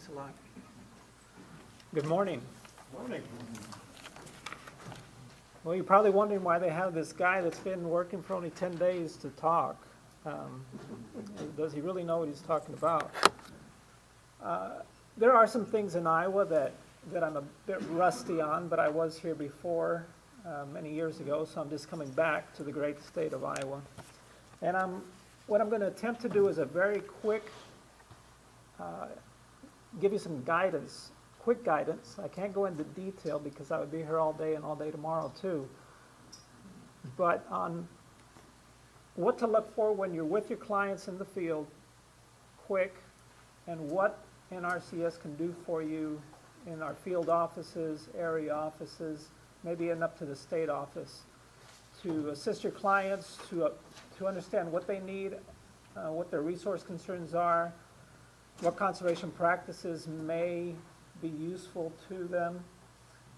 Thanks a lot. Good morning. Morning. Well, you're probably wondering why they have this guy that's been working for only 10 days to talk. Does he really know what he's talking about? There are some things in Iowa that I'm a bit rusty on, but I was here before many years ago, so I'm just coming back to the great state of Iowa. And what I'm going to attempt to do is a very quick, give you some guidance, quick guidance. I can't go into detail because I would be here all day and all day tomorrow too. But on what to look for when you're with your clients in the field, quick, and what NRCS can do for you in our field offices, area offices, maybe even up to the state office, to assist your clients to understand what they need, what their resource concerns are, what conservation practices may be useful to them,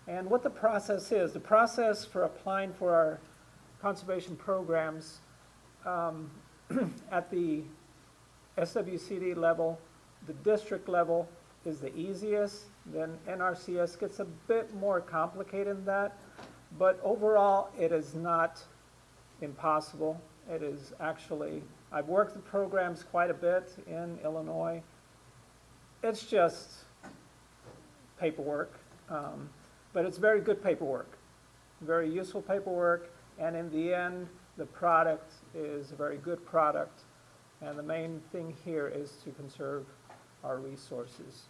and what the process is. The process for applying for our conservation programs at the SWCD level, the district level is the easiest. Then NRCS gets a bit more complicated than that, but overall it is not impossible. It is actually, I've worked the programs quite a bit in Illinois. It's just paperwork, but it's very good paperwork, very useful paperwork, and in the end, the product is a very good product, and the main thing here is to conserve our resources.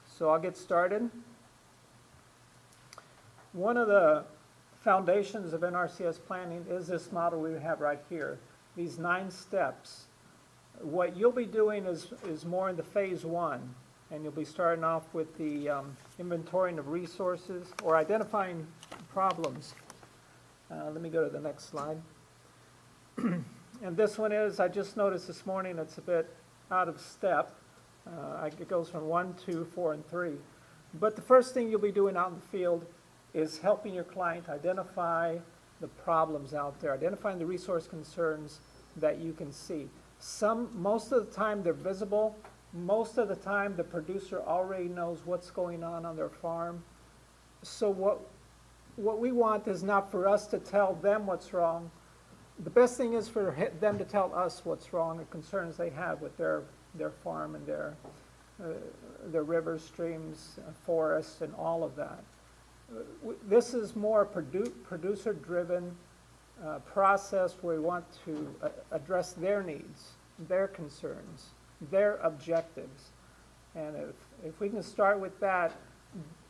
So I'll get started. One of the foundations of NRCS planning is this model we have right here, these 9 steps. What you'll be doing is more in the phase 1, and you'll be starting off with the inventorying of resources or identifying problems. Let me go to the next slide. And this one is, I just noticed this morning it's a bit out of step. It goes from 1, 2, 4, and 3. But the first thing you'll be doing out in the field is helping your client identify the problems out there, identifying the resource concerns that you can see. Most of the time they're visible. Most of the time the producer already knows what's going on their farm. So what we want is not for us to tell them what's wrong. The best thing is for them to tell us what's wrong, the concerns they have with their farm and their rivers, streams, forests, and all of that. This is more producer-driven process where we want to address their needs, their concerns, their objectives. And if we can start with that,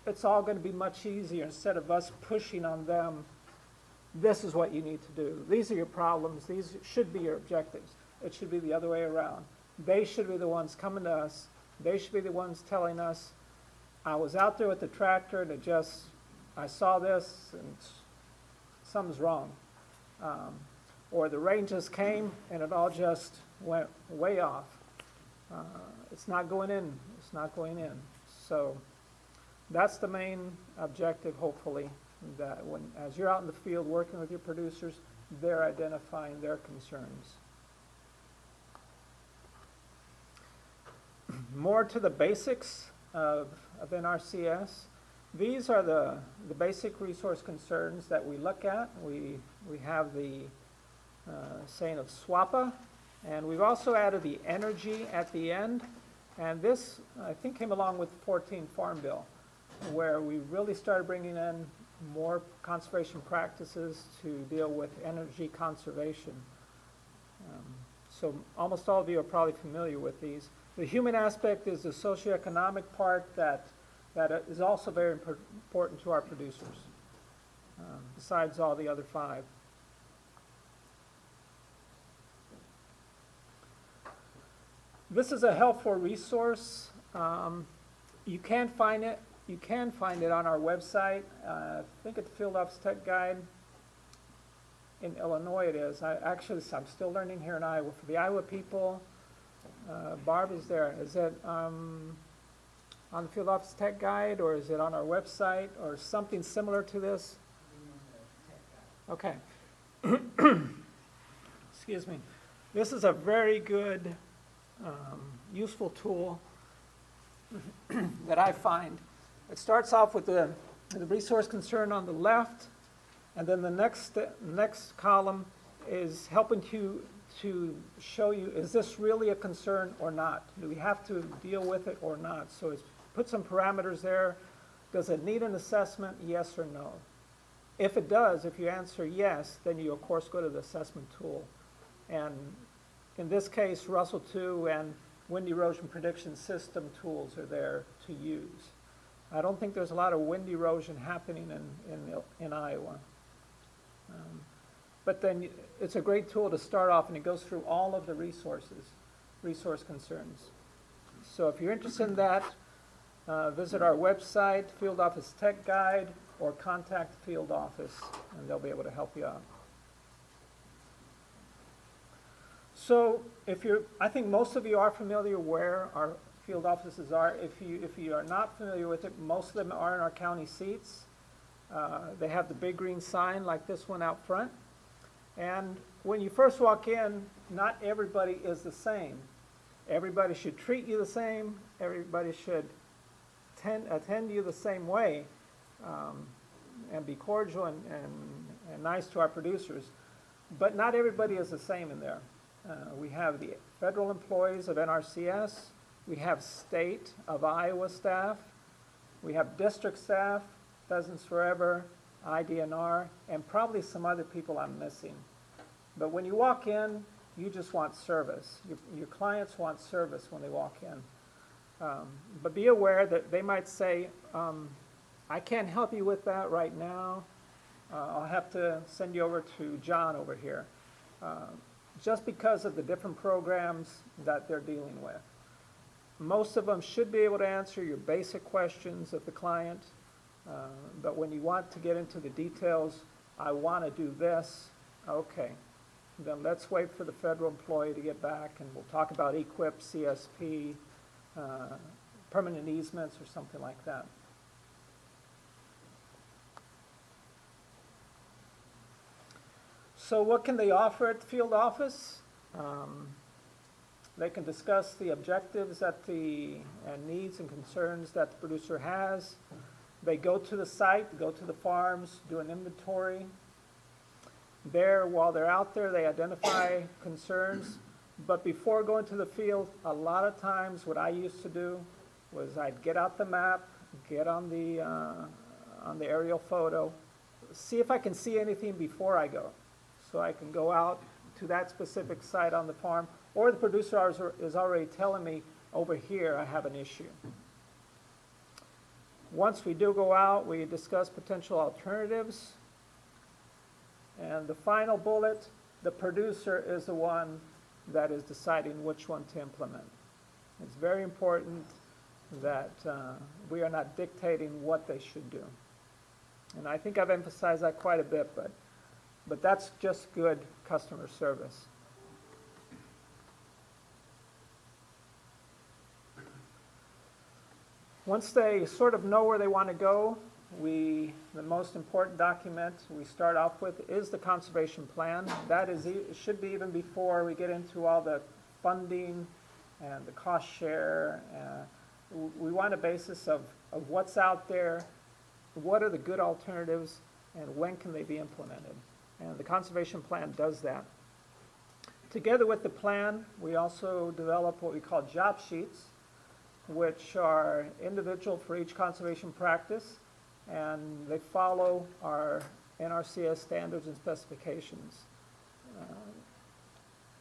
it's all going to be much easier instead of us pushing on them, this is what you need to do. These are your problems. These should be your objectives. It should be the other way around. They should be the ones coming to us. They should be the ones telling us, I was out there with the tractor and I saw this and something's wrong. Or the rain just came and it all just went way off. It's not going in. It's not going in. So that's the main objective, hopefully, that as you're out in the field working with your producers, they're identifying their concerns. More to the basics of NRCS. These are the basic resource concerns that we look at. We have the saying of SWAPA, and we've also added the energy at the end. And this, I think, came along with the 14 Farm Bill, where we really started bringing in more conservation practices to deal with energy conservation. So almost all of you are probably familiar with these. The human aspect is the socioeconomic part that is also very important to our producers, besides all the other 5. This is a helpful resource. You can find it. You can find it on our website. I think at the Field Office Tech Guide. In Illinois it is. I'm still learning here in Iowa. For the Iowa people, Barb is there. Is it on the Field Office Tech Guide, or is it on our website, or something similar to this? Okay. Excuse me. This is a very good, useful tool that I find. It starts off with the resource concern on the left, and then the next column is helping to show you, is this really a concern or not? Do we have to deal with it or not? So it's put some parameters there. Does it need an assessment, yes or no? If it does, if you answer yes, then you of course go to the assessment tool. And in this case, Russell II and wind erosion prediction system tools are there to use. I don't think there's a lot of wind erosion happening in Iowa. But then it's a great tool to start off, and it goes through all of the resource concerns. So if you're interested in that, visit our website, Field Office Tech Guide, or contact the field office, and they'll be able to help you out. So I think most of you are familiar where our field offices are. If you are not familiar with it, most of them are in our county seats. They have the big green sign like this one out front. And when you first walk in, not everybody is the same. Everybody should treat you the same. Everybody should attend you the same way, and be cordial and nice to our producers. But not everybody is the same in there. We have the federal employees of NRCS. We have state of Iowa staff. We have district staff, Pheasants Forever, IDNR, and probably some other people I'm missing. But when you walk in, you just want service. Your clients want service when they walk in. But be aware that they might say, I can't help you with that right now. I'll have to send you over to John over here. Just because of the different programs that they're dealing with. Most of them should be able to answer your basic questions of the client. But when you want to get into the details, I want to do this, okay. Then let's wait for the federal employee to get back, and we'll talk about EQIP, CSP, permanent easements, or something like that. So what can they offer at the field office? They can discuss the objectives and needs and concerns that the producer has. They go to the site, go to the farms, do an inventory. While they're out there, they identify concerns. But before going to the field, a lot of times what I used to do was I'd get out the map, get on the aerial photo, see if I can see anything before I go. So I can go out to that specific site on the farm, or the producer is already telling me, over here I have an issue. Once we do go out, we discuss potential alternatives. And the final bullet, the producer is the one that is deciding which one to implement. It's very important that we are not dictating what they should do. And I think I've emphasized that quite a bit, but that's just good customer service. Once they sort of know where they want to go, the most important document we start off with is the conservation plan. That should be even before we get into all the funding and the cost share. We want a basis of what's out there, what are the good alternatives, and when can they be implemented. And the conservation plan does that. Together with the plan, we also develop what we call job sheets, which are individual for each conservation practice, and they follow our NRCS standards and specifications.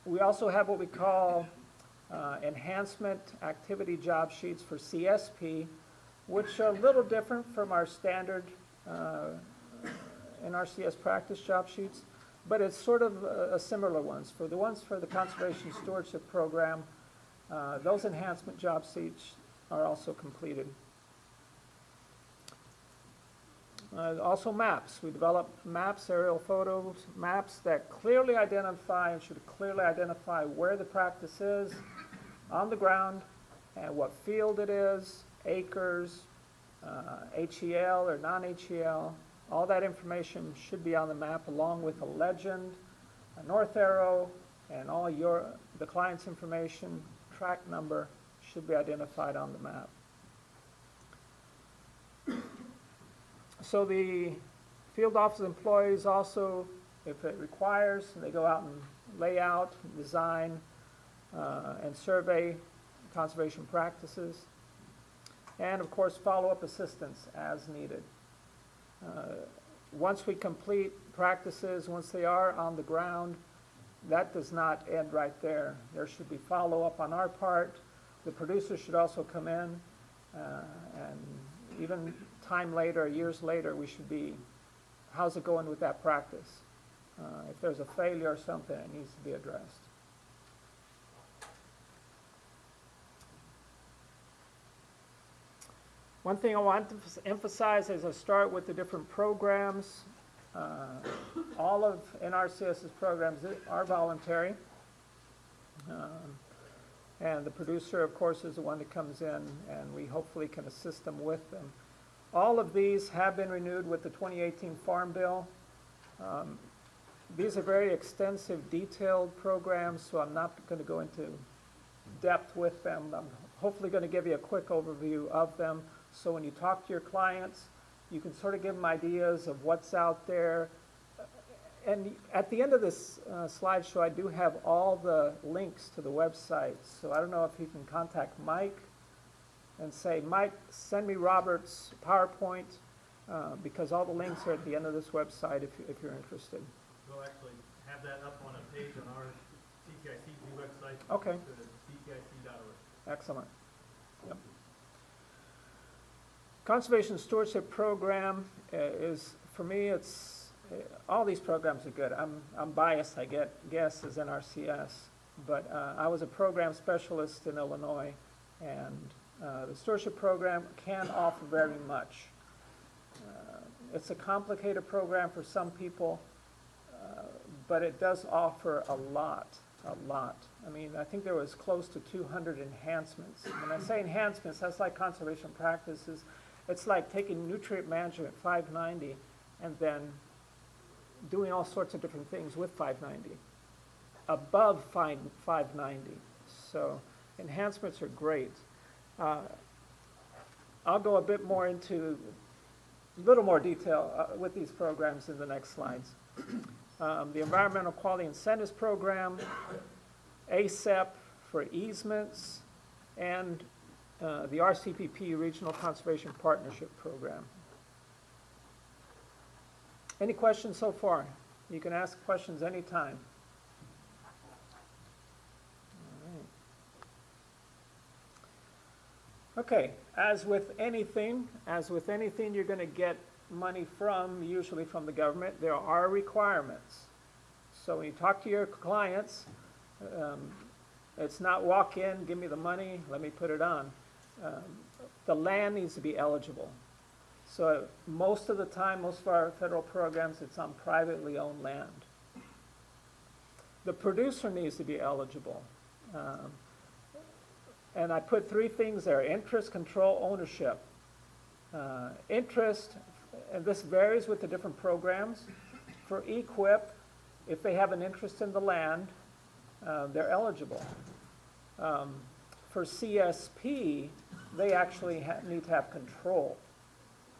We also have what we call enhancement activity job sheets for CSP, which are a little different from our standard NRCS practice job sheets, but it's sort of a similar ones. For the ones for the Conservation Stewardship Program, those enhancement job sheets are also completed. Also maps. We develop maps, aerial photos, maps that clearly identify and should clearly identify where the practice is on the ground and what field it is, acres, HEL or non-HEL. All that information should be on the map along with a legend, a north arrow, and all the client's information, track number should be identified on the map. So the field office employees also, if it requires, they go out and lay out, design, and survey conservation practices. And of course, follow-up assistance as needed. Once we complete practices, once they are on the ground, that does not end right there. There should be follow-up on our part. The producer should also come in, and even time later, years later, we should be, how's it going with that practice? If there's a failure or something, it needs to be addressed. One thing I want to emphasize as I start with the different programs, all of NRCS's programs are voluntary. And the producer, of course, is the one that comes in, and we hopefully can assist them with them. All of these have been renewed with the 2018 Farm Bill. These are very extensive, detailed programs, so I'm not going to go into depth with them. I'm hopefully going to give you a quick overview of them, so when you talk to your clients, you can sort of give them ideas of what's out there. And at the end of this slideshow, I do have all the links to the website. So I don't know if you can contact Mike and say, Mike, send me Robert's PowerPoint, because all the links are at the end of this website if you're interested. We'll actually have that up on a page on our CTIC website. Okay. To CTIC.org. Excellent. Yep. Conservation Stewardship Program is, for me, it's, all these programs are good. I'm biased, I guess, as NRCS, but I was a program specialist in Illinois, and the stewardship program can offer very much. It's a complicated program for some people, but it does offer a lot. I mean, I think there was close to 200 enhancements. When I say enhancements, that's like conservation practices. It's like taking nutrient management 590 and then doing all sorts of different things with 590, above 590. So enhancements are great. I'll go a bit more into a little more detail with these programs in the next slides. The Environmental Quality Incentives Program, ASEP for easements, and the RCPP Regional Conservation Partnership Program. Any questions so far? You can ask questions anytime. Okay, as with anything, you're going to get money from, usually from the government. There are requirements. So when you talk to your clients, it's not walk in, give me the money, let me put it on. The land needs to be eligible. So most of the time, most of our federal programs, it's on privately owned land. The producer needs to be eligible. And I put three things there: interest, control, ownership. Interest, and this varies with the different programs. For EQIP, if they have an interest in the land, they're eligible. For CSP, they actually need to have control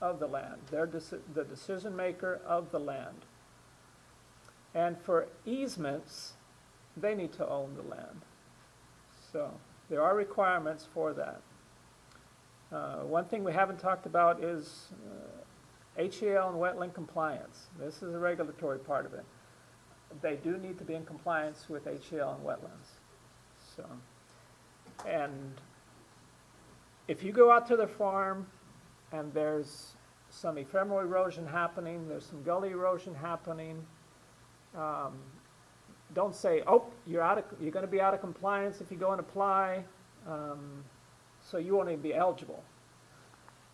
of the land. They're the decision maker of the land. And for easements, they need to own the land. So there are requirements for that. One thing we haven't talked about is HEL and wetland compliance. This is a regulatory part of it. They do need to be in compliance with HEL and wetlands. So, and if you go out to the farm and there's some ephemeral erosion happening, there's some gully erosion happening, don't say, oh, you're going to be out of compliance if you go and apply, so you won't even be eligible.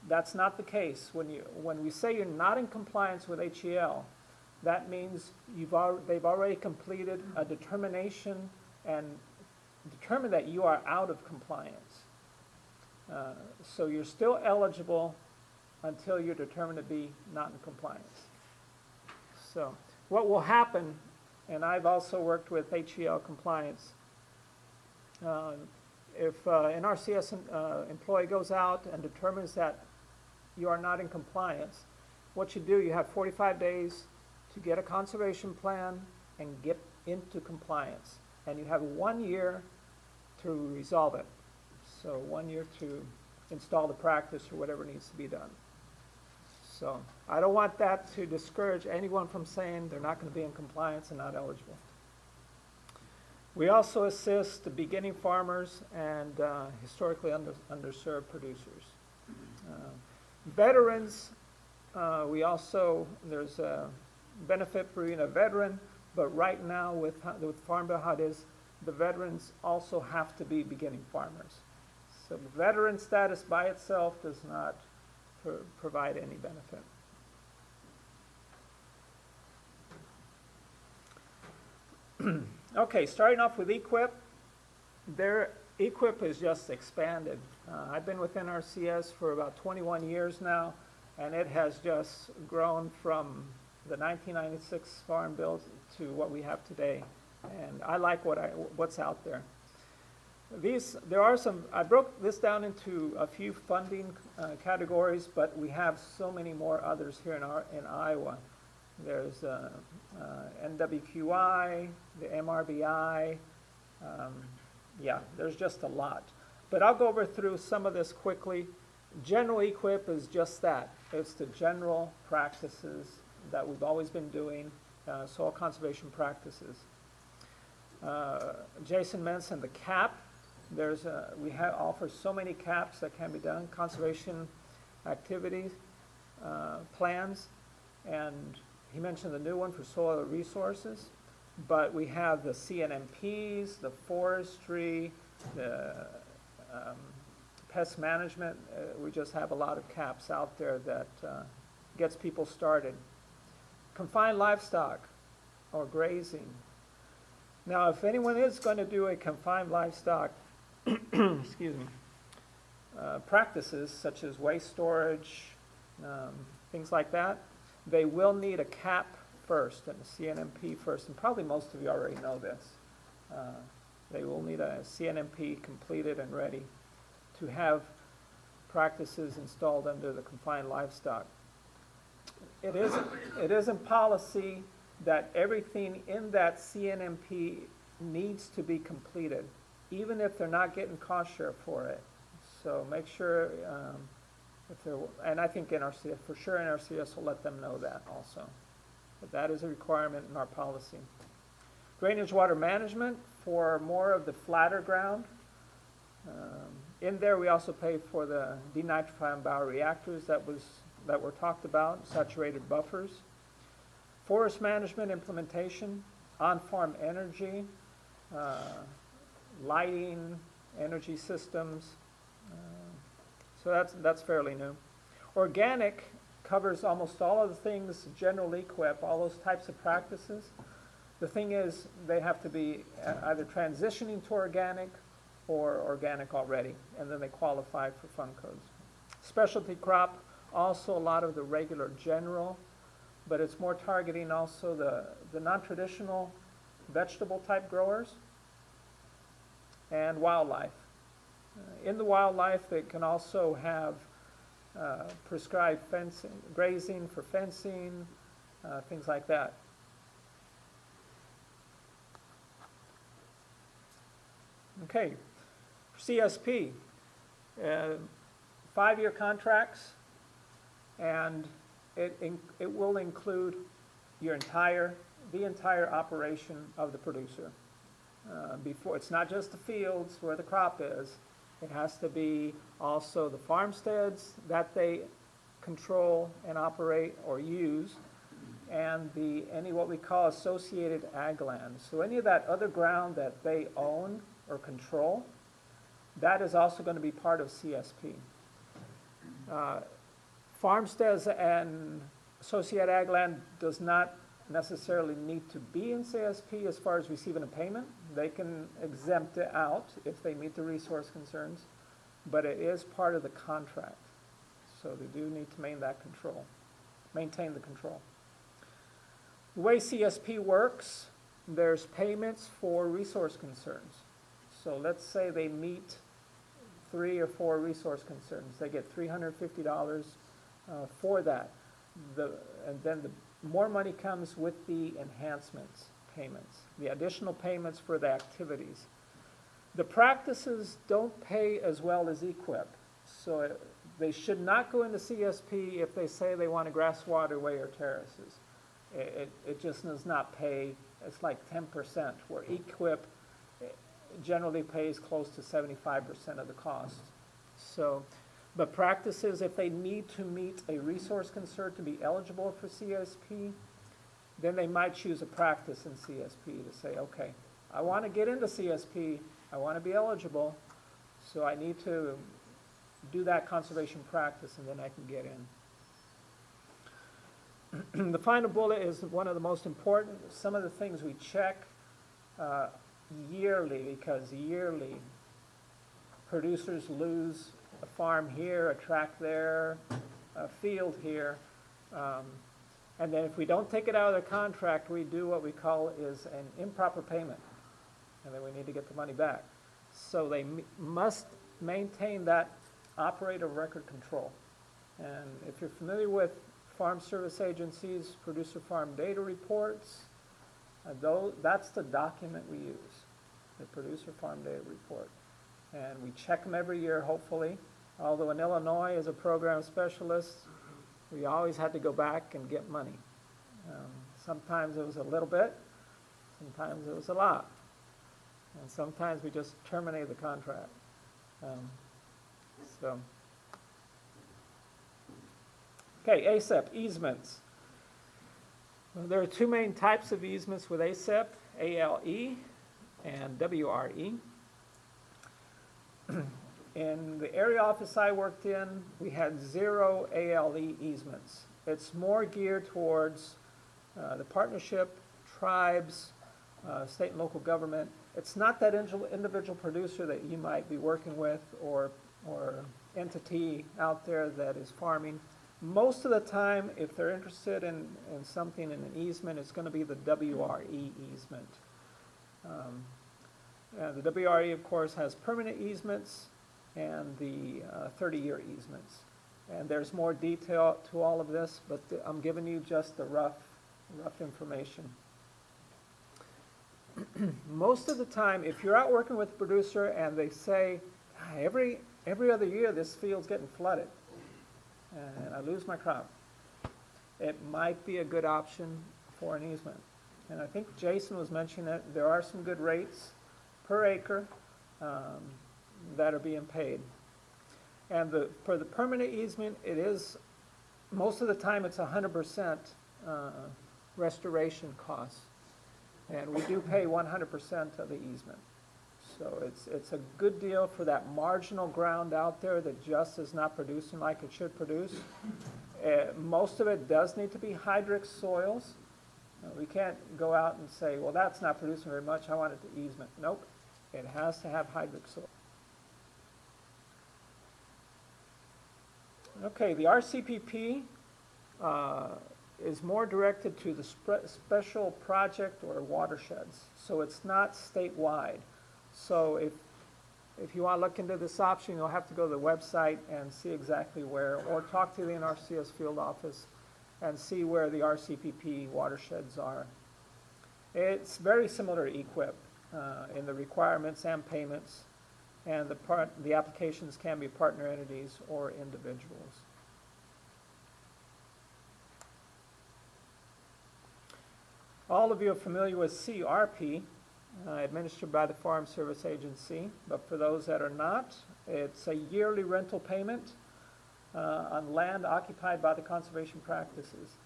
That's not the case. When we say you're not in compliance with HEL, that means they've already completed a determination and determined that you are out of compliance. So you're still eligible until you're determined to be not in compliance. So what will happen, and I've also worked with HEL compliance, if an NRCS employee goes out and determines that you are not in compliance, what you do, you have 45 days to get a conservation plan and get into compliance. And you have 1 year to resolve it. So 1 year to install the practice or whatever needs to be done. So I don't want that to discourage anyone from saying they're not going to be in compliance and not eligible. We also assist the beginning farmers and historically underserved producers. Veterans, there's a benefit for being a veteran, but right now with Farm Bill how it is, the veterans also have to be beginning farmers. So veteran status by itself does not provide any benefit. Okay, starting off with EQIP. Their EQIP is just expanded. I've been with NRCS for about 21 years now, and it has just grown from the 1996 Farm Bill to what we have today. And I like what's out there. I broke this down into a few funding categories, but we have so many more others here in Iowa. There's NWQI, the MRBI, there's just a lot. But I'll go through some of this quickly. General EQIP is just that. It's the general practices that we've always been doing, soil conservation practices. Jason mentioned the CAP. We offer so many CAPs that can be done, conservation activities, plans, and he mentioned the new one for soil resources, but we have the CNMPs, the forestry, the pest management. We just have a lot of CAPs out there that gets people started. Confined livestock or grazing. Now, if anyone is going to do a confined livestock excuse me, practices such as waste storage, things like that, they will need a CAP first and a CNMP first, and probably most of you already know this. They will need a CNMP completed and ready to have practices installed under the confined livestock. It isn't policy that everything in that CNMP needs to be completed, even if they're not getting cost share for it. So make sure, and I think NRCS, for sure NRCS will let them know that also. But that is a requirement in our policy. Drainage water management for more of the flatter ground. In there we also pay for the denitrifying bioreactors that were talked about, saturated buffers. Forest management implementation, on-farm energy, lighting, energy systems. So that's fairly new. Organic covers almost all of the things, general EQIP, all those types of practices. The thing is, they have to be either transitioning to organic or organic already, and then they qualify for fund codes. Specialty crop, also a lot of the regular general, but it's more targeting also the non-traditional vegetable type growers and wildlife. In the wildlife, they can also have prescribed fencing, grazing for fencing, things like that. Okay, CSP, 5-year contracts, and it will include the entire operation of the producer. Before, it's not just the fields where the crop is. It has to be also the farmsteads that they control and operate or use, and any what we call associated ag land. So any of that other ground that they own or control, that is also going to be part of CSP. Farmsteads and associated ag land does not necessarily need to be in CSP as far as receiving a payment. They can exempt it out if they meet the resource concerns, but it is part of the contract. So they do need to maintain the control. The way CSP works, there's payments for resource concerns. So let's say they meet 3 or 4 resource concerns. They get $350 for that. and then the more money comes with the enhancements payments, the additional payments for the activities. The practices don't pay as well as EQIP, so they should not go into CSP if they say they want a grass waterway or terraces. It just does not pay. It's like 10%, where EQIP generally pays close to 75% of the cost. So, but practices, if they need to meet a resource concern to be eligible for CSP, then they might choose a practice in CSP to say, okay, I want to get into CSP, I want to be eligible, so I need to do that conservation practice and then I can get in. The final bullet is one of the most important. Some of the things we check yearly, because yearly producers lose a farm here, a tract there, a field here. And then if we don't take it out of their contract, we do what we call is an improper payment. And then we need to get the money back. So they must maintain that operator record control. And if you're familiar with Farm Service Agency's producer farm data reports, that's the document we use, the producer farm data report. And we check them every year, hopefully. Although in Illinois, as a program specialist, we always had to go back and get money. Sometimes it was a little bit, sometimes it was a lot. And sometimes we just terminated the contract. Okay, ASEP, easements. Well, there are two main types of easements with ASEP, ALE and WRE. In the area office I worked in, we had 0 ALE easements. It's more geared towards the partnership, tribes, state and local government. It's not that individual producer that you might be working with or entity out there that is farming. Most of the time, if they're interested in something in an easement, it's going to be the WRE easement. The WRE, of course, has permanent easements and the 30-year easements. And there's more detail to all of this, but I'm giving you just the rough information. Most of the time, if you're out working with a producer and they say, every other year this field's getting flooded and I lose my crop, it might be a good option for an easement. And I think Jason was mentioning that there are some good rates per acre that are being paid. And for the permanent easement, it is, most of the time it's 100% restoration costs. And we do pay 100% of the easement. So it's a good deal for that marginal ground out there that just is not producing like it should produce. Most of it does need to be hydric soils. We can't go out and say, well, that's not producing very much, I want it to easement. Nope, it has to have hydric soil. Okay, the RCPP is more directed to the special project or watersheds. So it's not statewide. So if you want to look into this option, you'll have to go to the website and see exactly where, or talk to the NRCS field office and see where the RCPP watersheds are. It's very similar to EQIP in the requirements and payments, and the applications can be partner entities or individuals. All of you are familiar with CRP, administered by the Farm Service Agency, but for those that are not, it's a yearly rental payment on land occupied by the conservation practices.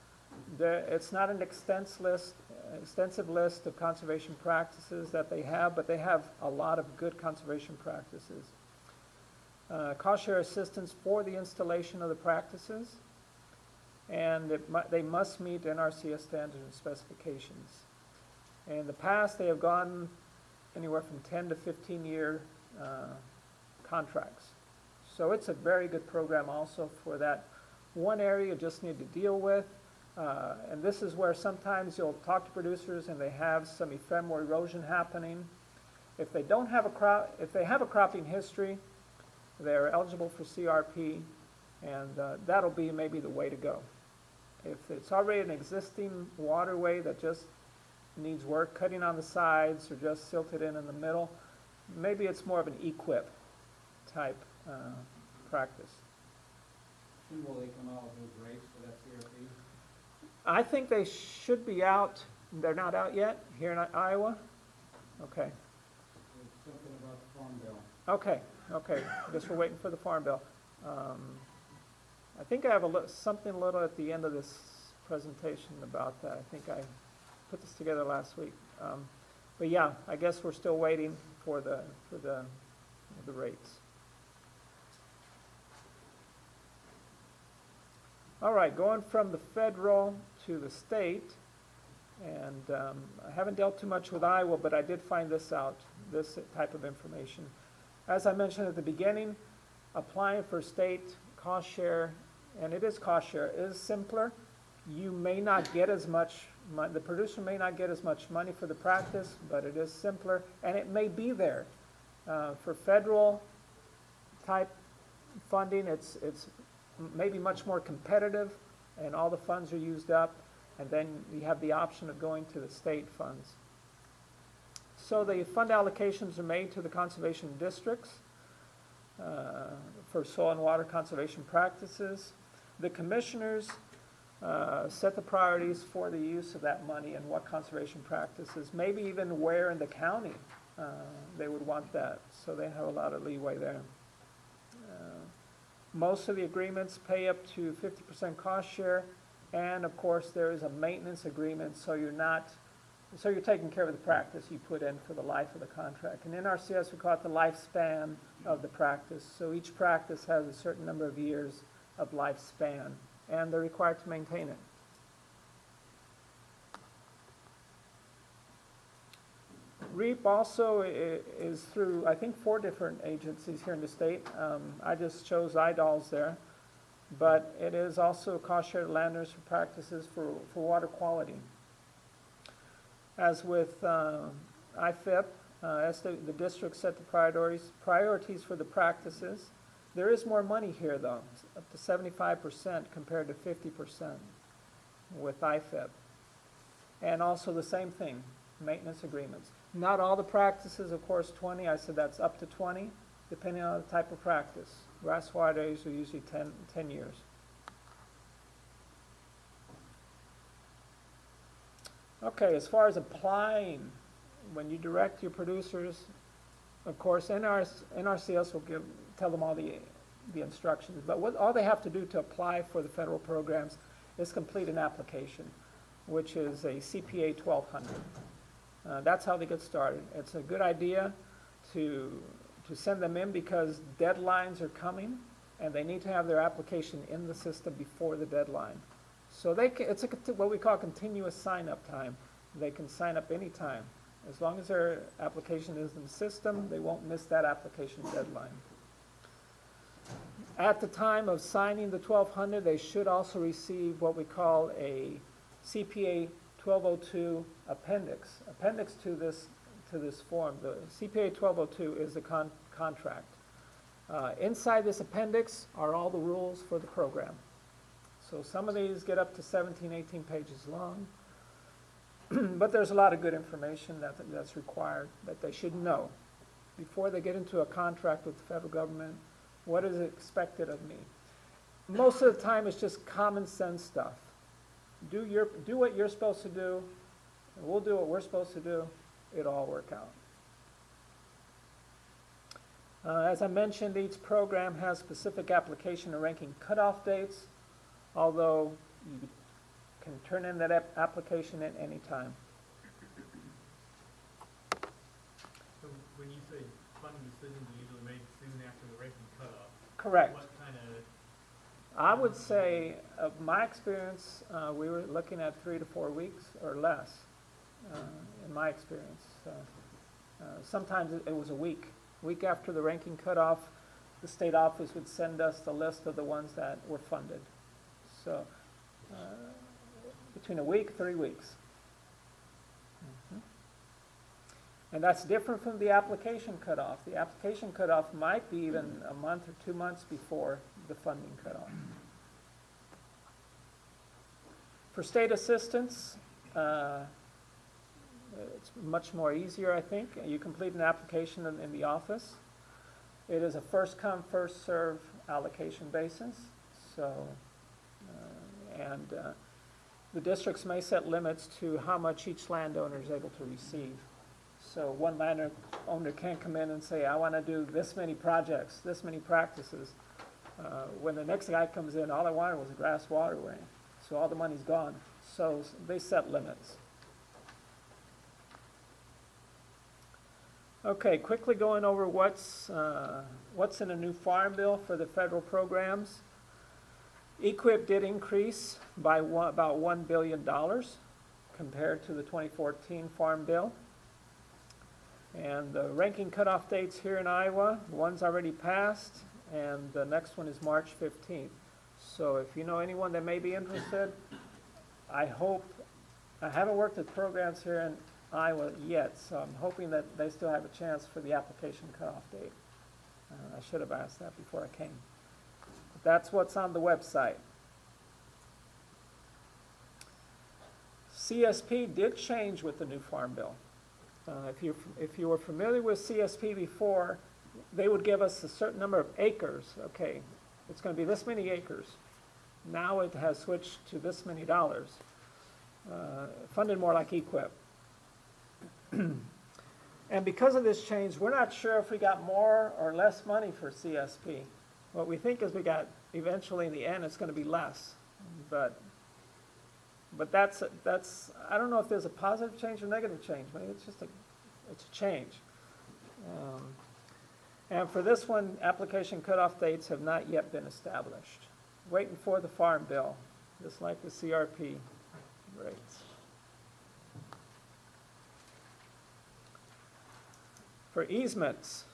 It's not an extensive list of conservation practices that they have, but they have a lot of good conservation practices. Cost share assistance for the installation of the practices, and they must meet NRCS standards and specifications. In the past, they have gone anywhere from 10 to 15-year contracts. So it's a very good program also for that one area you just need to deal with. And this is where sometimes you'll talk to producers and they have some ephemeral erosion happening. If they don't have a crop, if they have a cropping history, they're eligible for CRP, and that'll be maybe the way to go. If it's already an existing waterway that just needs work, cutting on the sides or just silted in the middle, maybe it's more of an equip type practice. When will they come out with those rates for that CRP? I think they should be out. They're not out yet here in Iowa? Okay. There's something about the Farm Bill. Okay. I guess we're waiting for the Farm Bill. I think I have something a little at the end of this presentation about that. I think I put this together last week. But yeah, I guess we're still waiting for the rates. All right, going from the federal to the state, and I haven't dealt too much with Iowa, but I did find this out, this type of information. As I mentioned at the beginning, applying for state cost share, and it is cost share, is simpler. You may not get as much, the producer may not get as much money for the practice, but it is simpler, and it may be there. For federal type funding, it's maybe much more competitive, and all the funds are used up, and then you have the option of going to the state funds. So the fund allocations are made to the conservation districts for soil and water conservation practices. The commissioners set the priorities for the use of that money and what conservation practices, maybe even where in the county they would want that, so they have a lot of leeway there. Most of the agreements pay up to 50% cost share, and of course there is a maintenance agreement, so you're taking care of the practice you put in for the life of the contract. In NRCS we call it the lifespan of the practice, so each practice has a certain number of years of lifespan, and they're required to maintain it. REAP also is through, I think, 4 different agencies here in the state. I just chose IDOLS there, but it is also cost-shared landowners for practices for water quality. As with IFIP, as the district set the priorities for the practices. There is more money here, though, up to 75% compared to 50% with IFIP. And also the same thing, maintenance agreements. Not all the practices, of course, 20. I said that's up to 20, depending on the type of practice. Grass waterways are usually 10 years. Okay, as far as applying, when you direct your producers, of course, NRCS will tell them all the instructions, but all they have to do to apply for the federal programs is complete an application, which is a CPA 1200. That's how they get started. It's a good idea to send them in because deadlines are coming, and they need to have their application in the system before the deadline. So it's what we call continuous sign-up time. They can sign up anytime. As long as their application is in the system, they won't miss that application deadline. At the time of signing the 1200, they should also receive what we call a CPA 1202 appendix to this form. The CPA 1202 is the contract. Inside this appendix are all the rules for the program. So some of these get up to 17, 18 pages long, but there's a lot of good information that's required that they should know before they get into a contract with the federal government. What is expected of me? Most of the time it's just common sense stuff. Do what you're supposed to do, and we'll do what we're supposed to do. It'll all work out. As I mentioned, each program has specific application and ranking cutoff dates, although you can turn in that application at any time. So when you say funding decisions are usually made soon after the ranking cutoff. Correct. What kind of? I would say, of my experience, we were looking at 3 to 4 weeks or less, in my experience. Sometimes it was a week. Week after the ranking cutoff, the state office would send us the list of the ones that were funded. So between a week, 3 weeks. And that's different from the application cutoff. The application cutoff might be even a month or 2 months before the funding cutoff. For state assistance, it's much more easier, I think. You complete an application in the office. It is a first come, first serve allocation basis. So, the districts may set limits to how much each landowner is able to receive. So one landowner can't come in and say, I want to do this many projects, this many practices. When the next guy comes in, all I wanted was a grass waterway. So all the money's gone. So they set limits. Okay, quickly going over what's in a new farm bill for the federal programs. EQIP did increase by about $1 billion compared to the 2014 Farm Bill. And the ranking cutoff dates here in Iowa, one's already passed, and the next one is March 15th. So if you know anyone that may be interested, I haven't worked with programs here in Iowa yet, so I'm hoping that they still have a chance for the application cutoff date. I should have asked that before I came. But that's what's on the website. CSP did change with the new Farm Bill. If you were familiar with CSP before, they would give us a certain number of acres. Okay, it's going to be this many acres. Now it has switched to this many dollars, funded more like EQIP. And because of this change, we're not sure if we got more or less money for CSP. What we think is we got, eventually in the end, it's going to be less. But that's I don't know if there's a positive change or negative change. Maybe it's just it's a change. And for this one, application cutoff dates have not yet been established. Waiting for the Farm Bill, just like the CRP rates. For easements,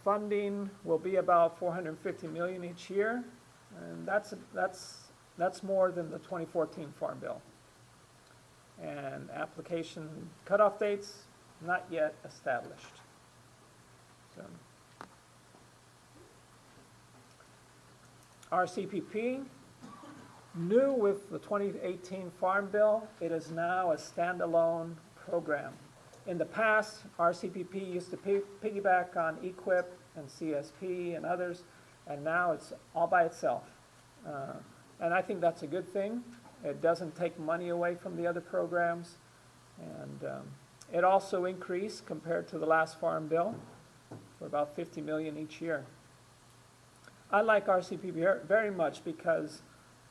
funding will be about $450 million each year, and that's more than the 2014 Farm Bill. And application cutoff dates not yet established. So, RCPP, new with the 2018 Farm Bill, it is now a standalone program. In the past, RCPP used to piggyback on EQIP and CSP and others, and now it's all by itself. And I think that's a good thing. It doesn't take money away from the other programs. And it also increased compared to the last Farm Bill for about $50 million each year. I like RCPP very much because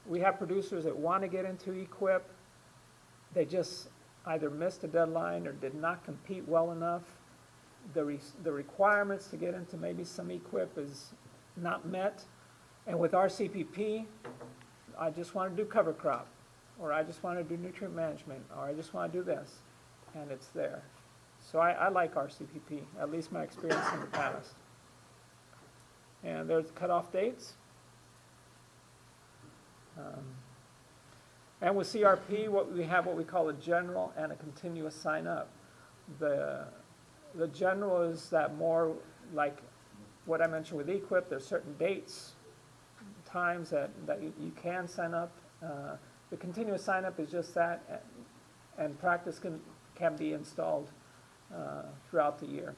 we have producers that want to get into EQIP. They just either missed a deadline or did not compete well enough. The requirements to get into maybe some EQIP is not met. And with RCPP, I just want to do cover crop, or I just want to do nutrient management, or I just want to do this, and it's there. So I like RCPP, at least my experience in the past. And there's the cutoff dates. And with CRP, we have what we call a general and a continuous sign up. The general is that more like what I mentioned with EQIP, there's certain dates, times that you can sign up. The continuous sign up is just that, and practice can be installed throughout the year.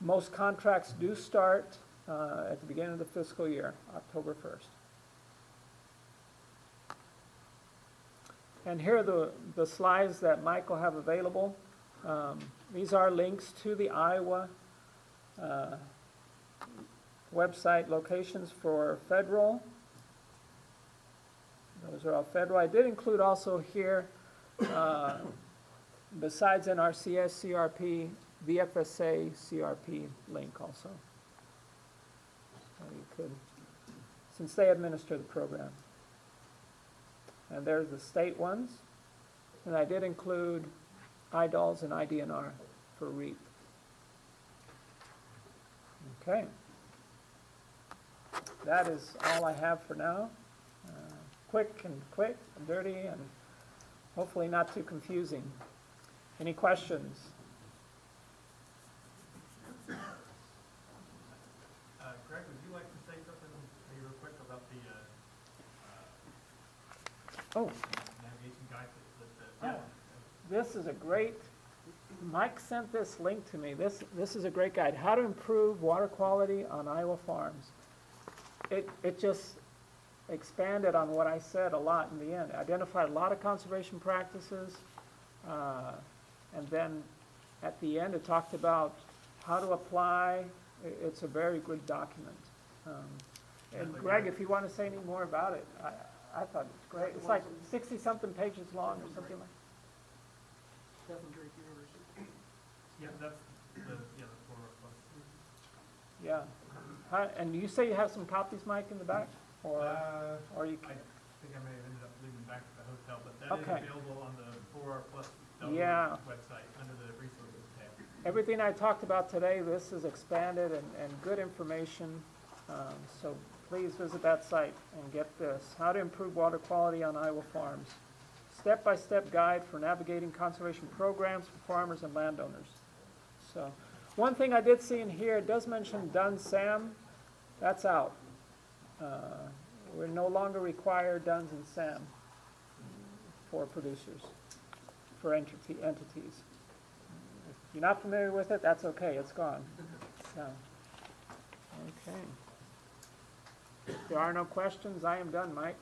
Most contracts do start at the beginning of the fiscal year, October 1st. And here are the slides that Mike will have available. These are links to the Iowa website locations for federal. Those are all federal. I did include also here, besides NRCS, CRP, the FSA CRP link also. So you could, since they administer the program. And there's the state ones. And I did include IDOLS and IDNR for REAP. Okay. That is all I have for now. Quick and dirty and hopefully not too confusing. Any questions? Greg, would you like to say something maybe real quick about the this is a great, Mike sent this link to me. This is a great guide, How to Improve Water Quality on Iowa Farms. It just expanded on what I said a lot in the end. Identified a lot of conservation practices, and then at the end it talked about how to apply. It's a very good document. And Greg, if you want to say any more about it, I thought it's great. It's like 60-something pages long or something like. Yeah, that's the 4 plus. Yeah. And you say you have some copies, Mike, in the back? Or you I can? think I may have ended up leaving back at the hotel, but that Okay. is available on the 4 plus Yeah. website under the resources tab. Everything I talked about today, this is expanded and good information. So please visit that site and get this. How to Improve Water Quality on Iowa Farms. Step-by-step guide for navigating conservation programs for farmers and landowners. So, one thing I did see in here, it does mention Dun SAM. That's out. We no longer require Duns and SAM for producers, for entities. If you're not familiar with it, that's okay, it's gone. So, okay. If there are no questions, I am done, Mike.